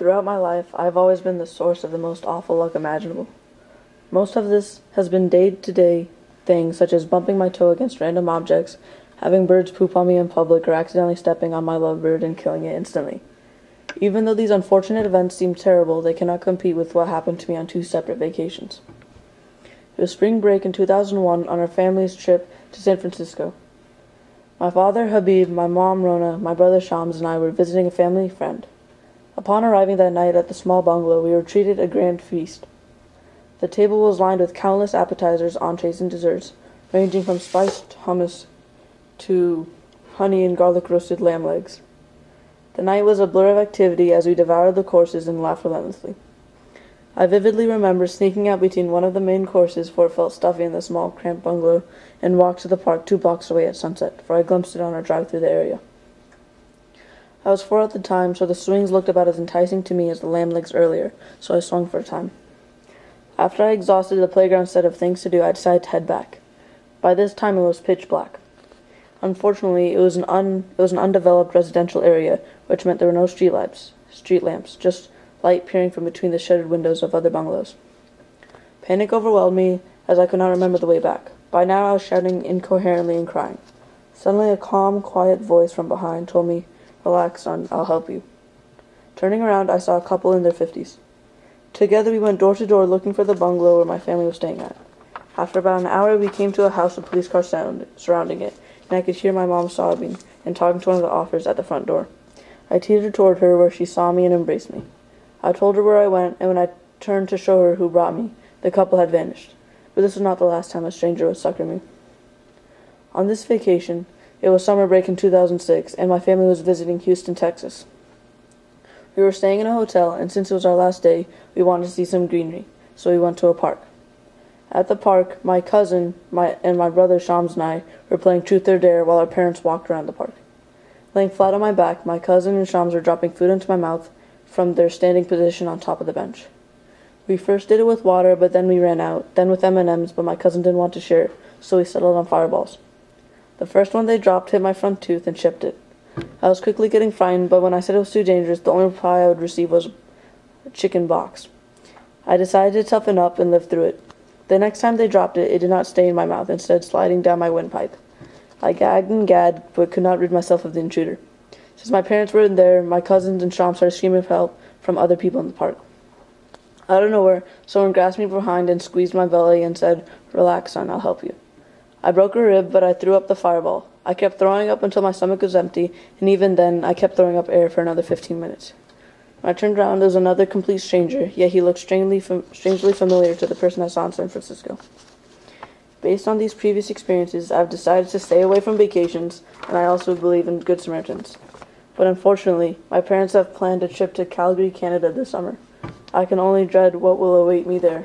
Throughout my life, I have always been the source of the most awful luck imaginable. Most of this has been day-to-day things such as bumping my toe against random objects, having birds poop on me in public, or accidentally stepping on my lovebird and killing it instantly. Even though these unfortunate events seem terrible, they cannot compete with what happened to me on 2 separate vacations. It was spring break in 2001 on our family's trip to San Francisco. My father, Habib, my mom, Rona, my brother Shams, and I were visiting a family friend. Upon arriving that night at the small bungalow, we were treated a grand feast. The table was lined with countless appetizers, entrees, and desserts, ranging from spiced hummus to honey and garlic roasted lamb legs. The night was a blur of activity as we devoured the courses and laughed relentlessly. I vividly remember sneaking out between one of the main courses, for it felt stuffy in the small, cramped bungalow, and walked to the park 2 blocks away at sunset, for I glimpsed it on our drive through the area. I was 4 at the time, so the swings looked about as enticing to me as the lamb legs earlier, so I swung for a time. After I exhausted the playground set of things to do, I decided to head back. By this time it was pitch black. Unfortunately, it was an undeveloped residential area, which meant there were no street lamps, just light peering from between the shuttered windows of other bungalows. Panic overwhelmed me as I could not remember the way back. By now I was shouting incoherently and crying. Suddenly a calm, quiet voice from behind told me, "Relax, son, I'll help you." Turning around, I saw a couple in their 50s. Together we went door to door looking for the bungalow where my family was staying at. After about an hour, we came to a house with police cars surrounding it, and I could hear my mom sobbing and talking to one of the officers at the front door. I teetered toward her, where she saw me and embraced me. I told her where I went, and when I turned to show her who brought me, the couple had vanished. But this was not the last time a stranger would succor me. On this vacation, it was summer break in 2006, and my family was visiting Houston, Texas. We were staying in a hotel, and since it was our last day, we wanted to see some greenery, so we went to a park. At the park, my cousin and my brother Shams and I were playing Truth or Dare while our parents walked around the park. Laying flat on my back, my cousin and Shams were dropping food into my mouth from their standing position on top of the bench. We first did it with water, but then we ran out, then with M&Ms, but my cousin didn't want to share, so we settled on fireballs. The first one they dropped hit my front tooth and chipped it. I was quickly getting frightened, but when I said it was too dangerous, the only reply I would receive was a chicken box. I decided to toughen up and live through it. The next time they dropped it, it did not stay in my mouth, instead sliding down my windpipe. I gagged and gagged, but could not rid myself of the intruder. Since my parents were in there, my cousins and Shams started screaming for help from other people in the park. Out of nowhere, someone grasped me behind and squeezed my belly and said, "Relax, son, I'll help you." I broke a rib, but I threw up the fireball. I kept throwing up until my stomach was empty, and even then, I kept throwing up air for another 15 minutes. When I turned around, there was another complete stranger, yet he looked strangely familiar to the person I saw in San Francisco. Based on these previous experiences, I've decided to stay away from vacations, and I also believe in Good Samaritans. But unfortunately, my parents have planned a trip to Calgary, Canada this summer. I can only dread what will await me there.